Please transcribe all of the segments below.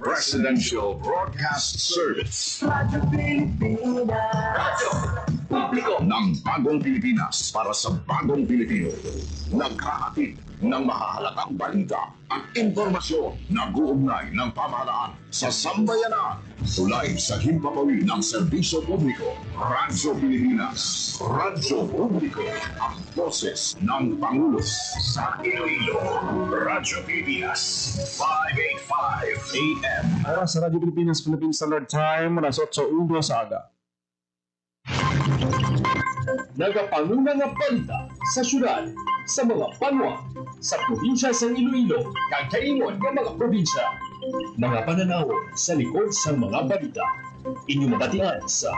Presidential Broadcast Service. Radyo Pilipinas. Radyo Publiko ng Bagong Pilipinas para sa Bagong Pilipino. Naghahatid ng mahahalagang balita at impormasyon na guugnay ng pamahalaan sa sambayanan. Tulay sa himpapawid ng serbisyo publiko. Radyo Pilipinas. Radyo Publiko. Ang boses ng Pangulo sa Iloilo. Radyo Pilipinas. 585 AM. Oras sa Radyo Pilipinas, Philippine Standard Time, alas 8:01 sa aga. Nagapangunang nga balita sa syudad, sa mga banwa, sa probinsya sa Iloilo, kagkaingon ng mga probinsya. Mga pananaw sa likod sa mga balita. Inyong mabatian sa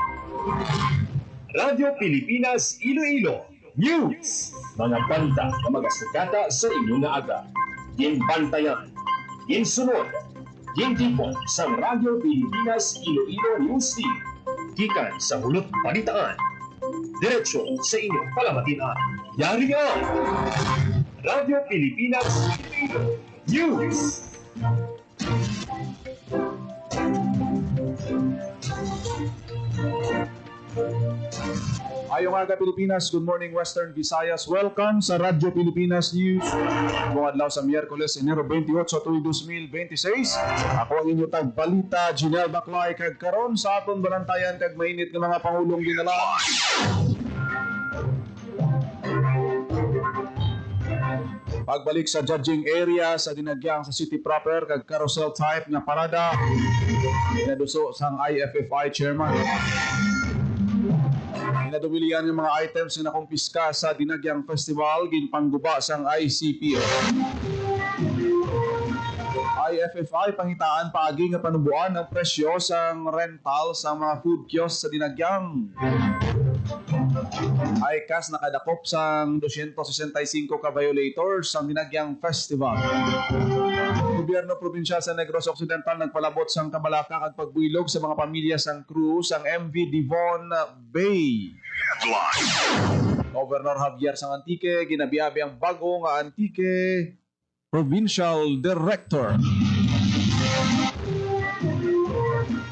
Radyo Pilipinas Iloilo News. Mga balita na magasukata sa inyong aga. Ginbantayan, ginsunod, gintipon sa Radyo Pilipinas Iloilo News Team. Gikan sa hulot balitaan. Diretso sa inyong palamatian. Yari ang Radyo Pilipinas News. Ayong aga Pilipinas, good morning Western Visayas. Welcome sa Radyo Pilipinas News. Buong adlaw sa Miyerkules, Enero 28, 2026. Ako ang inyong tagbalita, Jinel Baclay, kag karon sa aton banantayan kag mainit ng mga pangulong dinalaan. Pagbalik sa judging area sa dinagyang sa city proper kag carousel type nga parada inaduso sang IFFI chairman. Inadubilian ng mga items na nakumpiska sa dinagyang festival ginpangguba sang ICPO. IFFI pangitaan paagi nga panubuan ng presyo sang rental sa mga food kiosk sa dinagyang. ICAS nakadakop sang 265 ka violators sang dinagyang festival. Gobyerno probinsyal sa Negros Occidental nagpalabot sang kabalaka kag pagbuilog sa mga pamilya sang crew sang MV Devon Bay. Governor Javier sang Antique ginabiabi ang bago nga Antique Provincial Director.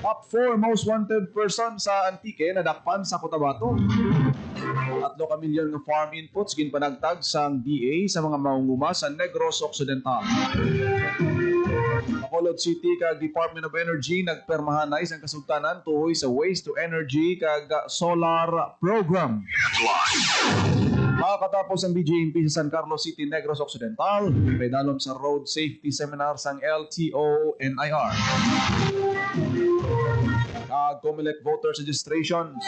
Top 4 most wanted person sa Antique nadakpan sa Cotabato. 3 ka milyon nga farm inputs ginpanagtag sang DA sa mga maunguma sa Negros Occidental. Bacolod City kag Department of Energy nagpermahanize ang kasugtanan tuhoy sa waste to energy kag solar program. Makakatapos ang BJMP sa San Carlos City, Negros Occidental, may dalom sa road safety seminar sang LTO-NIR. COMELEC voters registrations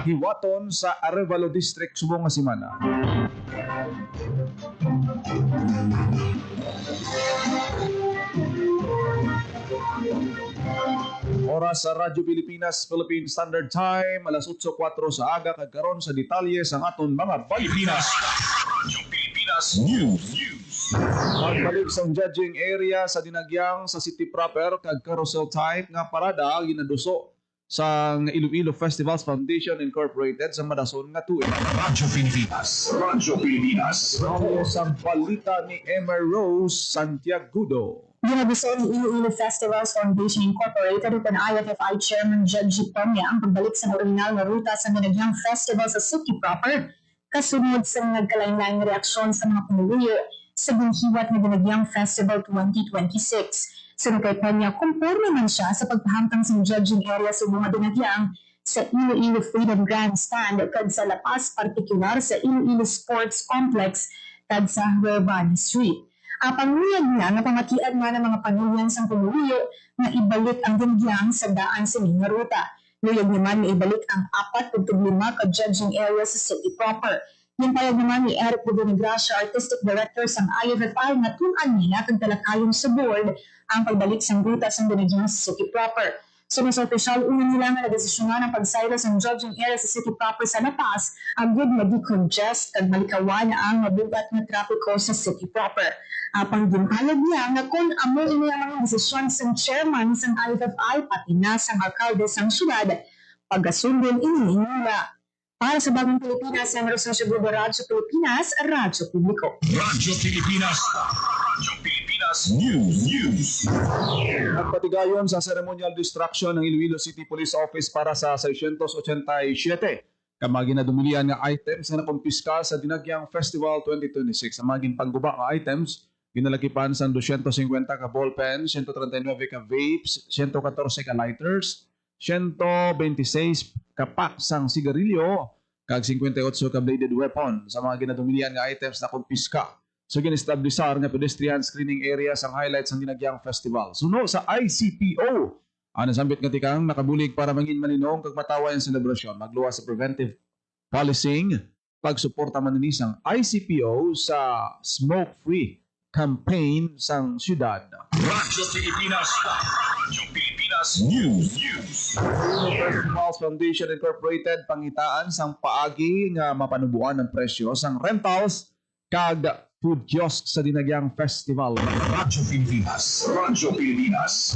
hiwaton sa Arevalo District subong nga semana. Oras sa Radyo Pilipinas, Philippine Standard Time, alas 8:04 sa aga kag karon sa detalye sang aton mga Pilipinas. Radyo Pilipinas News. Pagbalik sa judging area sa dinagyang sa city proper kag carousel type nga parada ginaduso sa Iloilo Festivals Foundation Incorporated sa Madason nga tuig. Radyo Pilipinas. Radyo Pilipinas. Sa balita ni Emma Rose Santiagudo. Ginabiso ni Iloilo Festivals Foundation Incorporated upon IFFI Chairman Judge Pomya ang pagbalik sa original na ruta sa dinagyang festival sa city proper kasunod sa nagkalain-laing reaksyon sa mga pumuluyo sa ginhiwat na dinagyang Festival 2026. Sunod kay Pomya, kumpurno man siya sa pagpahangtang sa judging area sa mga dinagyang sa Iloilo Freedom Grandstand kag sa lapas partikular sa Iloilo Sports Complex kag sa Huervan Street. Panguyag niya na pamatian nga ng mga panulyan sa pumuluyo na ibalik ang dinagyang sa daan sa mga ruta. Luyag naman na ibalik ang 4.5 ka judging area sa city proper. Yung payag naman ni Eric Bonigracia, Artistic Director sa IFFI, na tunan niya kag talakayon sa board ang pagbalik sa ruta sa dinagyang sa city proper. So sa opisyal, una nila nga nagdesisyonan ang pagsaylo sa judging area sa city proper sa lapas, agud madi-congest kag malikawan ang mabugat na trapiko sa city proper. Apang ginhalag niya nga kung amo ini ang mga desisyon sa chairman sa IFFI pati na sa alkalde sa syudad, pagkasundin ini nila. Para sa Bagong Pilipinas, ang Rosasyo Radyo Pilipinas, Radyo Publiko. Radyo Pilipinas. Radyo Pilipinas Pilipinas News. Nagpatigayon sa ceremonial destruction ng Iloilo City Police Office para sa 687 kamagi na dumilian nga items na nakumpiska sa Dinagyang Festival 2026. Ang maging pangguba nga items, ginalakipan sa 250 ka ballpen, 139 ka vapes, 114 ka lighters, 126 ka pack sang sigarilyo, kag 58 ka bladed weapon sa mga ginadumilian nga items na kumpiska. So ginestablisar nga pedestrian screening area sang highlights ng Dinagyang Festival. Suno sa ICPO, ano sambit nga tikang nakabulig para mangin maninong kag matawa ang selebrasyon. Magluwas sa preventive policing, pagsuporta man ni sang ICPO sa smoke-free campaign sang syudad. Radyo Pilipinas News. Festivals Foundation Incorporated pangitaan sang paagi nga mapanubuan ng presyo sang rentals kag food kiosk sa Dinagyang Festival. Radyo Pilipinas.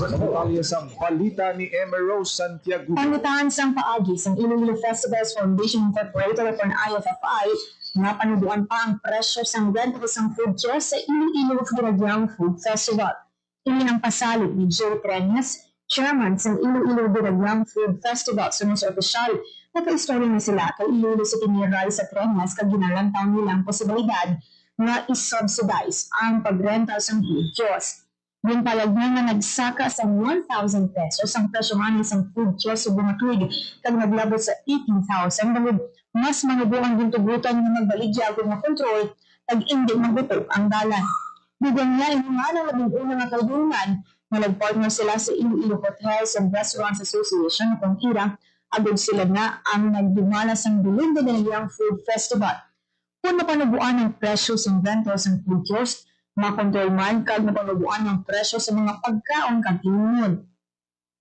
Detalye sa balita ni Emma Rose Santiago. Pangitaan sang paagi sang Iloilo Festivals Foundation Incorporated o IFFI nga panubuan pa ang presyo sang rental sang food kiosk sa Iloilo Dinagyang Food Festival. Ini ang pasalit ni Joe Trenes, chairman sang Iloilo Dinagyang Food Festival. Sunod sa opisyal, naka-istorya na sila kay Iloilo City Mayor sa Trenes kag ginalantaw nilang posibilidad nga is-subsidize ang pagrental sang food kiosk. Yung palag nga nagsaka sa 1,000 pesos ang presyo nga ng food kiosk sa bumatuig kag naglabot sa 18,000 dahil mas manubuang gintugutan nga magbaligya kung makontrol kag hindi magutok ang dalan. Bigyan nga yung nga ng labing una nga kaidungan na nag-partner sila sa Iloilo Hotels and Restaurants Association kung kira agad sila na ang nagdumala sang Dulong Dinagyang Food Festival. Kung mapanubuan ng presyo sa rentals ng food kiosk, makontrol man kag mapanubuan ng presyo sa mga pagkaon kag inunon.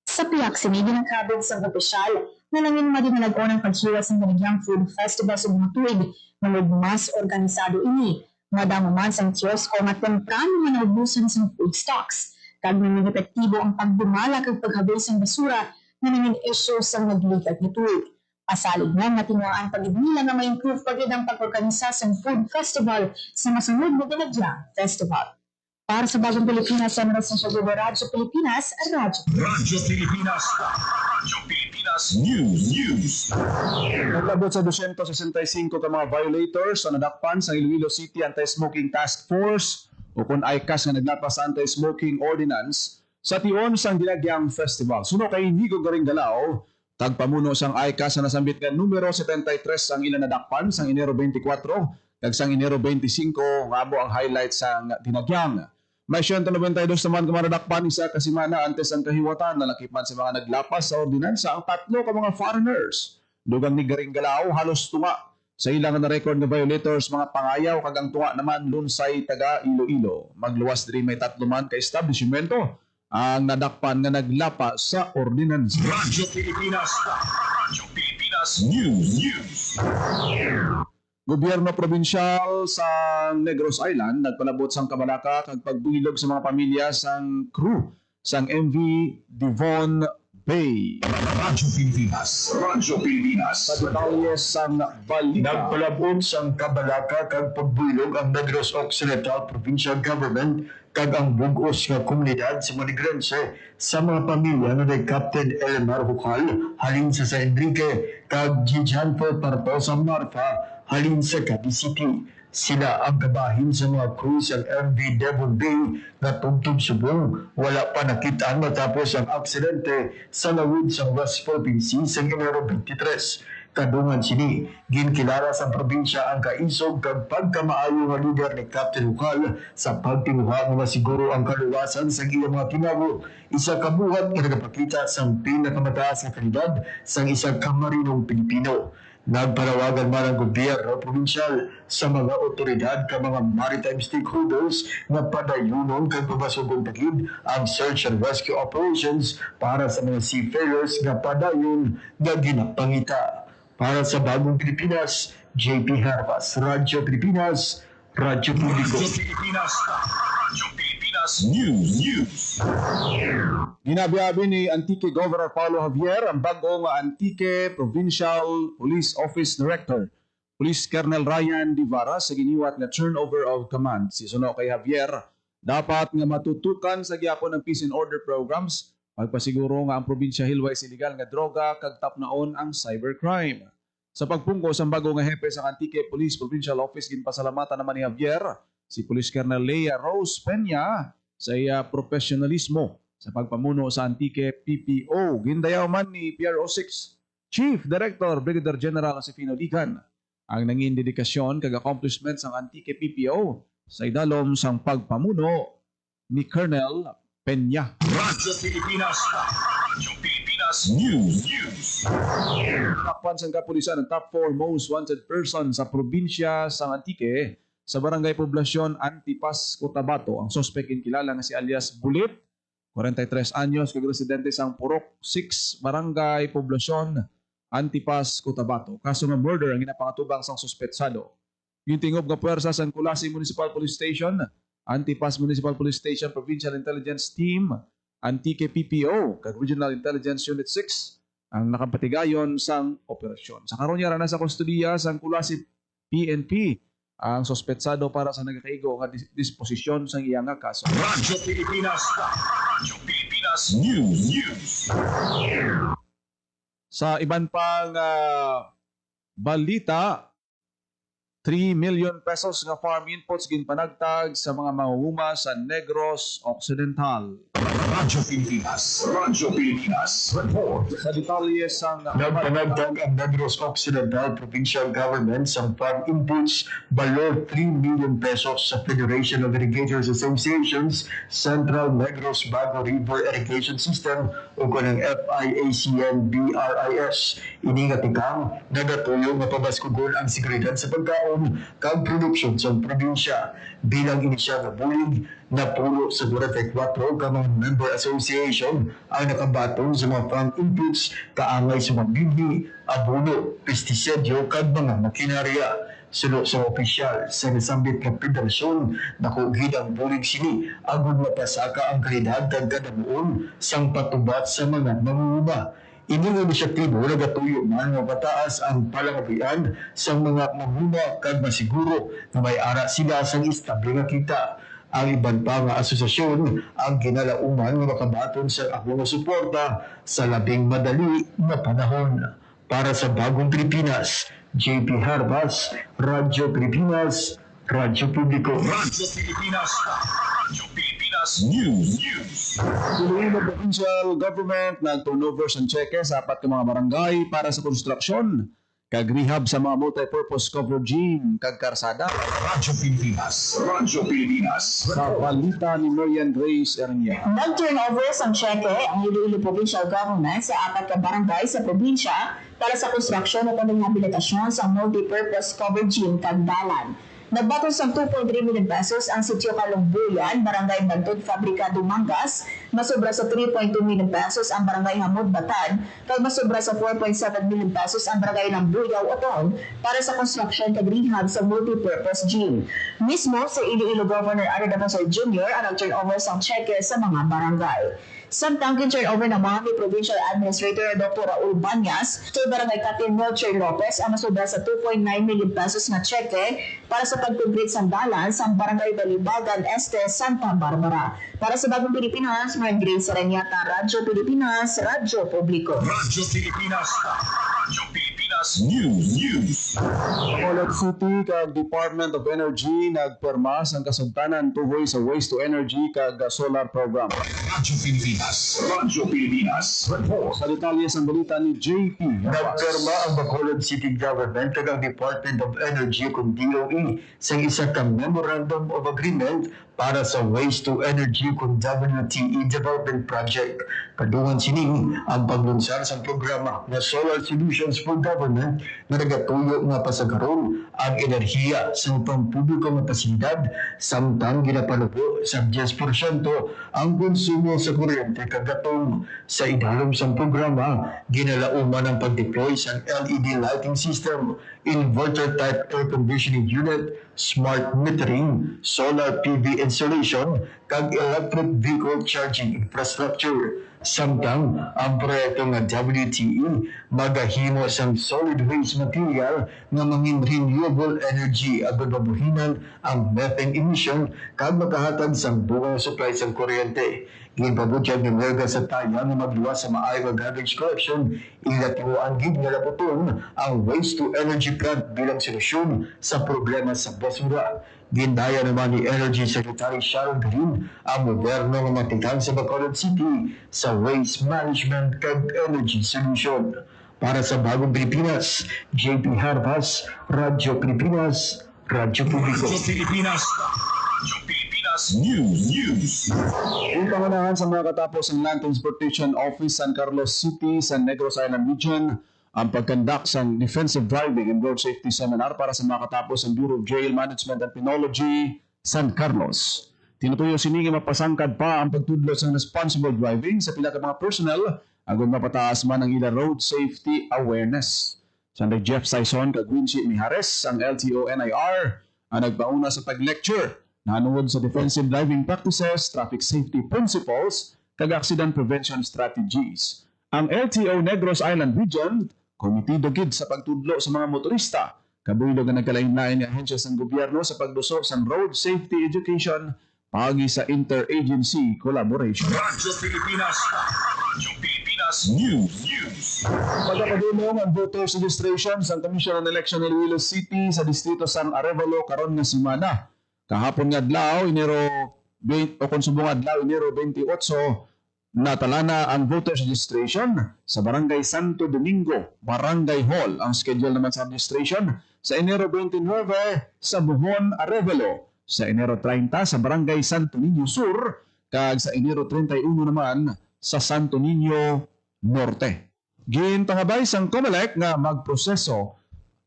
Sa piyak sinigi ng kabin sa opisyal na nangin madinalago ng paghiwas ng Dinagyang Food Festival sa mga tuig na mas organisado ini. Madamo man sa kiosk o nga temprano man naubusan sa food stocks. Kag nangin epektibo ang pagdumala kag paghabil sa basura na nangin issue sa naglikat ni tuig. Pasalig nga tinawaan pag-ibnila na may improve pagid ang pag-organisa sa food festival sa masunod na Dinagyang Festival. Para sa Bagong Pilipinas, sa Radyo Pilipinas, Radyo Pilipinas News. Naglabot sa 265 ka mga violators sa nadakpan sa Iloilo City Anti-Smoking Task Force o kung ICAS nga naglapas sa Anti-Smoking Ordinance sa tion sang Dinagyang Festival. Suno kay Nico Garingalao, tagpamuno sang ICAS na nasambit nga numero 73 ang ilan nadakpan sang Enero 24 kag sang Enero 25 nga ang highlight sang Dinagyang. May 192 naman ka nadakpan isa kasimana antes ang kahiwatan na nakipan sa mga naglapas sa ordinansa ang 3 ka mga foreigners. Dugang ni Garingalao halos tunga sa ilang na record nga violators mga pangayaw kag ang tunga naman lunsay taga Iloilo. Magluwas diri may 3 man ka establishmento ang nadakpan nga naglapa sa ordinansa. Radyo Pilipinas News. Gobyerno provinsyal sa Negros Island nagpalabot sang kabalaka kag pagbilog sa mga pamilya sang crew sang MV Devon Bay. Radyo Pilipinas Sa detalye sang balita. Nagpalabot sang kabalaka kag pagbulog ang Negros Occidental Provincial Government kag ang bugos nga komunidad sa Monigrense sa mga pamilya na kay Captain Elmar Hucal halin sa San Enrique kag Gijanpo Partosa Marfa halin sa Cavite City. Sila ang kabahin sa mga cruise ang MV Devon Bay na tugtog subong. Wala pa nakitaan matapos ang aksidente sa lawid sa West Philippine Sea sa Enero 23. Kadungan sini, ginkilala sa probinsya ang kaisog kag pagkamaayo nga lider ni Captain Hucal sa pagtinguha nga masiguro ang kaluwasan sa iyang mga tinago. Isa kabuhat nga nagapakita sa pinakamataas nga kalidad sa isang kamarinong Pilipino. Nagpanawagan man ang gobyerno probinsyal sa mga otoridad ka mga maritime stakeholders na padayunon kag pabasugong pagid ang search and rescue operations para sa mga seafarers nga padayon nga ginapangita. Para sa Bagong Pilipinas, JP Harvas, Radyo Pilipinas, Radyo Publiko. Radyo Pilipinas News. Ginabiyabi ni Antique Governor Paulo Javier ang bagong Antique Provincial Police Office Director, Police Colonel Ryan Divara sa giniwat na turnover of command. Sisuno kay Javier Dapat nga matutukan sa gyapon ng peace and order programs pagpasiguro nga ang probinsya hilways illegal nga droga kag tapnaon ang cybercrime. Sa pagpungkos ang bago nga hepe sa Antique Police Provincial Office ginpasalamatan naman ni Javier si Police Colonel Leia Rose Peña sa iya profesionalismo sa pagpamuno sa Antique PPO. Gindayaw man ni PRO6 Chief Director Brigadier General Josefino Digan ang nangin dedikasyon kag accomplishments ng Antique PPO sa idalom sang pagpamuno ni Colonel Peña. Radyo Pilipinas. Radyo Pilipinas News. Takpan sang kapulisan ang top 4 most wanted person sa probinsya sa Antique sa barangay poblasyon Antipas, Cotabato. Ang suspect kilala nga si alias Bulit, 43 anyos, kag residente sang Purok 6, barangay poblasyon Antipas, Cotabato. Kaso nga murder ang ginapangatubang sang suspetsado. Yung tingob nga puwersa sa Kulasi Municipal Police Station, Antipas Municipal Police Station Provincial Intelligence Team, Antique PPO, kag Regional Intelligence Unit 6 ang nakapatigayon sang operasyon. Sa karon niya sa kustudiya sang Kulasi PNP ang suspetsado para sa nagakaigo nga disposisyon sang iyang nga kaso. Radyo Pilipinas. Radyo Pilipinas News. Sa iban pang balita, 3 million pesos nga farm inputs ginpanagtag sa mga mangunguma sa Negros Occidental. Radyo Pilipinas. Radyo Pilipinas. Report. Sa detalye sang Nagpanagtag ang Negros Occidental Provincial Government sa farm inputs below 3 million pesos sa Federation of Irrigators Associations Central Negros Bago River Irrigation System o kanang FIACN-BRIS. Ini nga tikang nagatuyo nga pabaskugon ang seguridad sa pagkaon kag produksyon sa probinsya bilang inisyal na bulig na pulo sa 44 ka mga member association ang nakabaton sa mga farm inputs kaangay sa mga bibi, abono, pestisidyo kag mga makinarya. Sulo sa opisyal sa nasambit ng federasyon nakugid ang bulig sini agud mapasaka ang kalidad kag kadamuon sang patubat sa mga mangunguma. Ining inisyatibo nagatuyo man nga pataas ang palangabian sa mga mamuna kag masiguro na may ara sila sa istable nga kita. Ang iban pa nga asosasyon ang ginalauman nga makabaton sa akong suporta sa labing madali na panahon. Para sa Bagong Pilipinas, JP Harbas, Radyo Pilipinas, Radyo Publiko. Radyo Pilipinas. Radyo Pilipinas News. Iloilo Provincial Government nag-turnover sa cheque sa 4 ka mga barangay para sa konstruksyon kag rehab sa mga multi-purpose covered gym kag karsada. Radyo Pilipinas. Radyo Pilipinas. Sa balita ni Marian Grace Ernia. Nag-turnover sa cheque ang Iloilo Provincial Government sa 4 ka barangay sa probinsya para sa konstruksyon at rehabilitasyon sa multi-purpose covered gym kag dalan. Nagbaton sa 2.3 million pesos ang sitio Kalungbuyan, Barangay Bantod, Fabrika Dumangas, masobra sa 3.2 million pesos ang Barangay Hamud Batan, kag masobra sa 4.7 million pesos ang Barangay Lambuyaw Otong para sa construction kag rehab sa multi-purpose gym. Mismo sa Iloilo Governor Arda Pasol Jr. ang nag-turnover sa cheque sa mga barangay. Samtang kin-turnover naman ni Provincial Administrator Dr. Raul Banyas kay Barangay Captain Melcher Lopez ang masobra sa 2.9 million pesos na cheque para sa pag-complete sa dalan sa Barangay Balibagan Este, Santa Barbara. Para sa Bagong Pilipinas, Marian Grace Aranyata, Radyo Pilipinas, Radyo Publiko. Radyo Pilipinas. Radyo Pilipinas News. Bacolod City kag Department of Energy nagperma ang kasuntanan tuhoy sa waste to energy kag solar program. Radyo Pilipinas. Radyo Pilipinas. Report. Sa detalye sa balita ni JP. Nagpirma ang Bacolod City Government kag ang Department of Energy kung DOE sa isa ka Memorandum of Agreement para sa Waste to Energy kung WTE Development Project. Kadungan sining ang paglunsar sa programa na Solar Solutions for Government na nagatuyo nga pasagaron ang enerhiya sa pampubliko nga pasilidad samtang ginapanubo sa 10% ang konsumo sa kuryente kagatong. Sa idalom sa programa, ginalauman ang pag-deploy sa LED lighting system, inverter type air conditioning unit, smart metering, solar PV installation, kag electric vehicle charging infrastructure. Samtang ang proyekto nga WTE magahimo sang solid waste material nga mangin renewable energy agud mabuhinan ang methane emission kag makahatag sang buong supply sang kuryente. Ginpabutyag ng Merga sa Taya nga magluwas sa maayong garbage collection, ilatiwaan gid nga labuton ang waste to energy plant bilang solusyon sa problema sa basura. Gindaya naman ni Energy Secretary Sharon Green ang moderno nga matikan sa Bacolod City sa waste management kag energy solution. Para sa Bagong Pilipinas, JP Harvas, Radyo Pilipinas, Radyo Publiko. Radyo Pilipinas News. Yung pangunahan sa mga katapos ng Land Transportation Office San Carlos City sa Negros Island Region ang pagkandak sa Defensive Driving and Road Safety Seminar para sa mga katapos ng Bureau of Jail Management and Penology San Carlos. Tinutuyo siningi mapasangkad pa ang pagtudlo sa responsible driving sa pila ka mga personnel agon mapataas man ang ila road safety awareness. Sanday Jeff Saison kag Wincy Mijares ang LTO-NIR ang nagpauna sa tag-lecture nanuod sa defensive driving practices, traffic safety principles, kag accident prevention strategies. Ang LTO Negros Island Region, komitido gid sa pagtudlo sa mga motorista, kabuylo nga nagkalain-lain ni ahensya sang gobyerno sa pagduso sa road safety education pagi sa interagency collaboration. Radyo Pilipinas News. Pagkakadulong ang voters registration sa Commission on Election Iloilo City sa Distrito San Arevalo karon nga semana. Kahapon nga adlaw, subong adlaw, Enero 28, natalana ang voters registration sa Barangay Santo Domingo, Barangay Hall. Ang schedule naman sa registration sa Enero 29 sa Buhon, Arevalo, sa Enero 30 sa Barangay Santo Niño Sur, kag sa Enero 31 naman sa Santo Niño Norte. Gintangabay sang COMELEC nga magproseso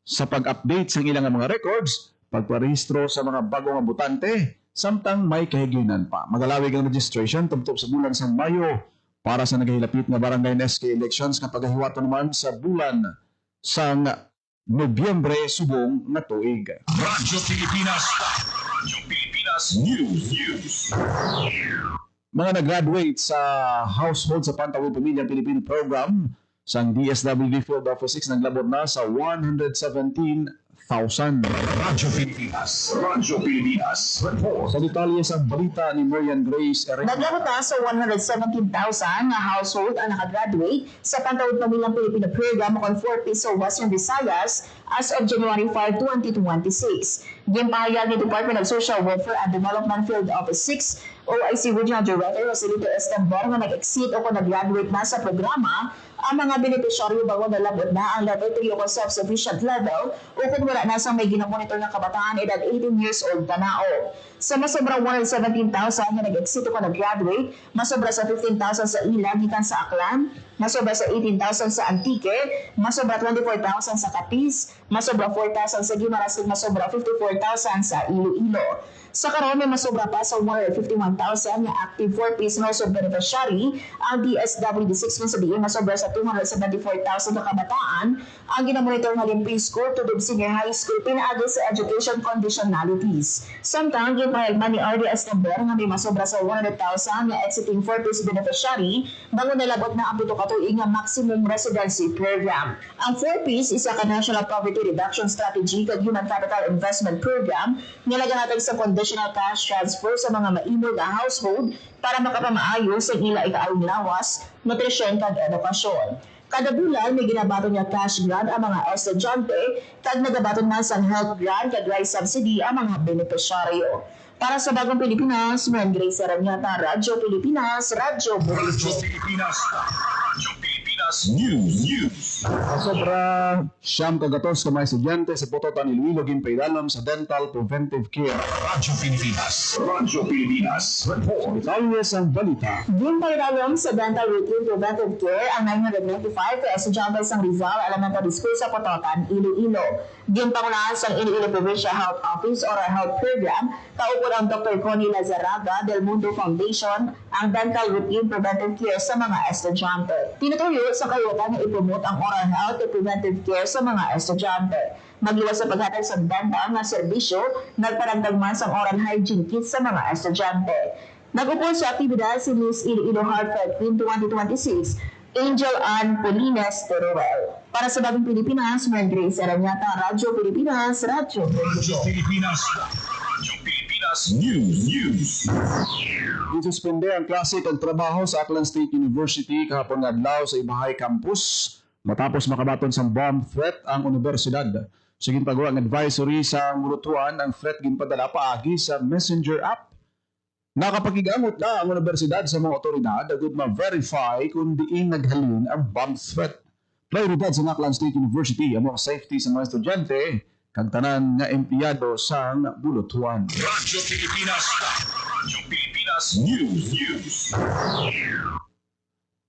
sa pag-update sa ilang mga records, pagparehistro sa mga bagong botante, samtang may kahiginan pa. Magalawig ang registration tubtob sa bulan sa Mayo para sa nagahilapit nga barangay NSK elections nga pagahiwato naman sa bulan sang Nobyembre subong nga tuig. Radyo Pilipinas News. Mga nag-graduate sa Household sa Pantawid Pamilya Pilipino Program sang DSWD Field Office 6 naglabot na sa 117,000. Radyo Pilipinas Report. Sa detalye sa balita ni Marian Grace Eric. Naglabot na sa 117,000 na household ang nakagraduate sa Pantawid Pamilyang Pilipino Program o 4P sa Western Visayas as of January 5, 2026. Gimpahayag ni Department of Social Welfare and Development Field Office 6 OIC Regional Director Joselito Estambor nga nag-exit o kung nag-graduate na sa programa ang mga benepisyaryo bago nalabot na ang level 3 o self-sufficient level o kung wala na sa may ginamonitor ng kabataan edad 18 years old tanao. Sa masobra 117,000 na nag-exit o kung nag-graduate, masobra sa 15,000 sa Ilag gikan sa Aklan, masobra sa 18,000 sa Antique, masobra 24,000 sa Capiz, masobra 4,000 sa Guimaras, masobra 54,000 sa Iloilo. Sa karon may masobra pa sa 151,000 na active 4Ps na also beneficiary ang DSWD6 sa diin masobra sa 274,000 na kabataan ang ginamonitor nga limpi score to senior high school pinaagi sa education conditionalities. Samtang ginpahilman ni RD Estambor nga may masobra sa 100,000 na exiting 4Ps beneficiary bago nalabot na ang pito ka tuig nga maximum residency program. Ang 4Ps isa ka National Poverty Reduction Strategy kag Human Capital Investment Program nga nagahatag sa conditional cash transfer sa mga maimog na household para makapamaayo sa ila ikaawing lawas, nutrisyon kag edukasyon. Kada bulan may ginabaton niya cash grant ang mga estudyante kag nagabaton na sa health grant kag rice subsidy ang mga benepisyaryo. Para sa Bagong Pilipinas, Marian Grace Aranyata, Radyo Pilipinas, Radyo Publiko. Radyo Pilipinas News. Sobra siyam kagatos ka mga estudyante sa Pototan Iloilo ginpaidalam sa dental preventive care. Radyo Pilipinas Report. Detalye sa balita. Ginpaidalam sa dental routine preventive care ang 995 ka estudyante sa Rizal Elementary School sa Pototan, Iloilo. Ginpangunahan sa Iloilo Provincial Health Office or Health Program, kaupod ang Dr. Connie Lazaraga del Mundo Foundation ang dental routine preventive care sa mga estudyante. Tinutuyo sa kayutan na ipromote ang oral health at preventive care sa mga estudyante. Magliwas sa paghatag sa dental na serbisyo, nagparagdag man sa oral hygiene kits sa mga estudyante. Nag-upon sa aktibidad si Miss Iloilo Heartfelt Queen 2026, Angel Ann Polines Teruel. Para sa Bagong Pilipinas, Mary Grace Aranyata, Radyo Pilipinas, Radyo Pilipinas. Radyo Pilipinas News. Isuspende ang klase kag trabaho sa Aklan State University kahapon nga adlaw sa Ibahay Campus matapos makabaton sa bomb threat ang universidad. Sige pagawa ng advisory sa mulutuan ang threat ginpadala paagi sa Messenger app. Nakapakigamot na ang universidad sa mga otoridad agud ma-verify kung diin naghalin ang bomb threat. Prioridad sa Aklan State University ang mga safety sa mga estudyante kag tanan nga empleyado sa bulutuan. Radyo Pilipinas. Radyo Pilipinas News.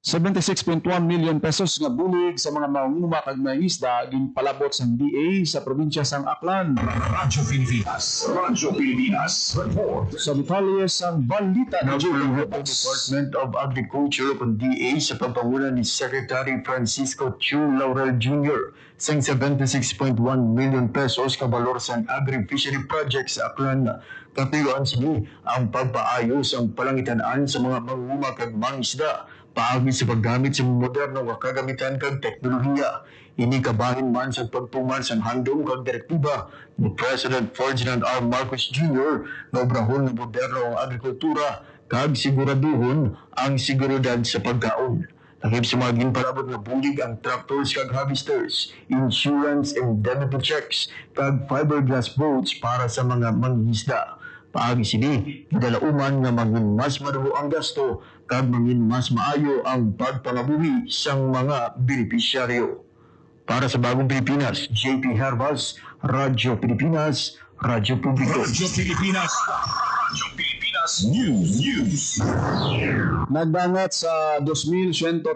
76.1 million pesos nga bulig sa mga mangunguma kag mga isda ginpalabot sa DA sa probinsya sang Aklan. Radyo Pilipinas. Radyo Pilipinas. Report. Sa detalye sang balita na Nagpulong ang Department of Agriculture o DA sa pampangunan ni Secretary Francisco Chu Laurel Jr. sang 76.1 million pesos kabalor sang agri-fishery project sa Aklan. Katuyoan sini ang pagpaayos ang palangitan-an sa mga mangunguma kag mangisda paagi sa paggamit sa modernong kagamitan kag teknolohiya. Ini kabahin man sa pagtuman sa handom kag direktiba ni President Ferdinand R. Marcos Jr. na obrahon ng modernong agrikultura kag siguraduhon ang seguridad sa pagkaon. Takip sa mga ginpalabot na bulig ang tractors kag harvesters, insurance and indemnity checks kag fiberglass boats para sa mga mangingisda. Paagi sini, gidalauman nga maging mas madugo ang gasto kag maging mas maayo ang pagpangabuhi sang mga benepisyaryo. Para sa Bagong Pilipinas, JP Hervas, Radyo Pilipinas, Radyo Publiko. Radyo Pilipinas. Radyo Pilipinas News. Nagdangat sa 2,131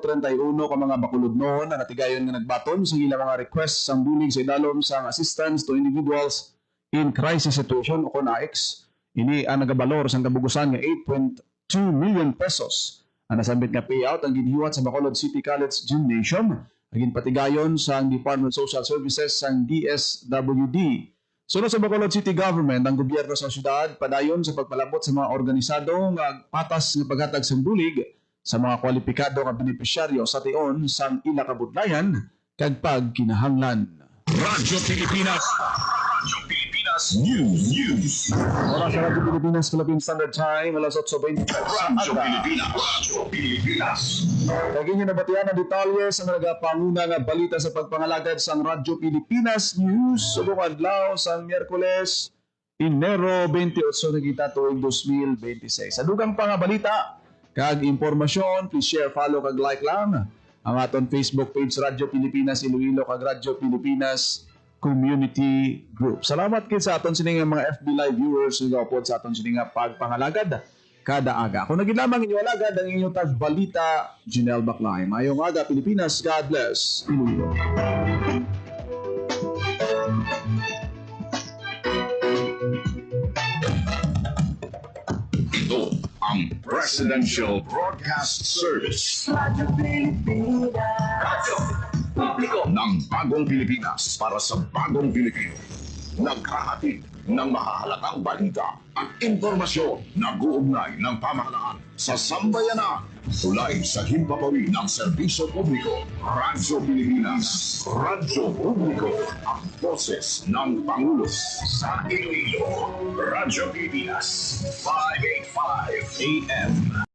ka mga bakulod noon na natigayon nga nagbaton sa ilang mga request sang bulig sa idalom sang assistance to individuals in crisis situation o CONAICS. Ini ang nagabalor sang kabugusan nga 8.2 million pesos. Ang nasambit nga payout ang ginhiwat sa Bacolod City College Gymnasium agin patigayon sa Department of Social Services sang DSWD. Sunod sa Bacolod City Government, ang gobyerno sa syudad padayon sa pagpalabot sa mga organisado nga patas nga paghatag sang bulig sa mga kwalipikado nga benepisyaryo sa tion sang ila kabudlayan kag pagkinahanglan. Radyo Pilipinas. Radyo Pilipinas News. Oras sa Radyo Pilipinas, Philippine Standard Time, alas 8:20 Radyo Pilipinas. Radyo Pilipinas. Lagi nyo nabatian ang detalye sa nagapanguna nga balita sa pagpangalagad sa Radyo Pilipinas News. Subong adlaw sa Miyerkules, Enero 28 na kita tuwing 2026. Sa dugang pa nga balita, kag impormasyon, please share, follow, kag like lang ang aton Facebook page Radyo Pilipinas Iloilo kag Radyo Pilipinas Community Group. Salamat kid sa aton sining mga FB Live viewers nga upod sa aton sining pagpangalagad kada aga. Kung naging lamang inyo alagad ang inyong tagbalita, Janelle Baclay. Mayong aga, Pilipinas. God bless. Iloilo. Ito ang Presidential Broadcast Service. Radyo Pilipinas. Radyo Publiko ng Bagong Pilipinas para sa Bagong Pilipino. Naghahatid ng mahahalagang balita at impormasyon na guugnay ng pamahalaan sa sambayanan. Tulay sa himpapawid ng serbisyo publiko. Radyo Pilipinas. Radyo Publiko. Ang boses ng Pangulo sa Iloilo. Radyo Pilipinas. 585 AM.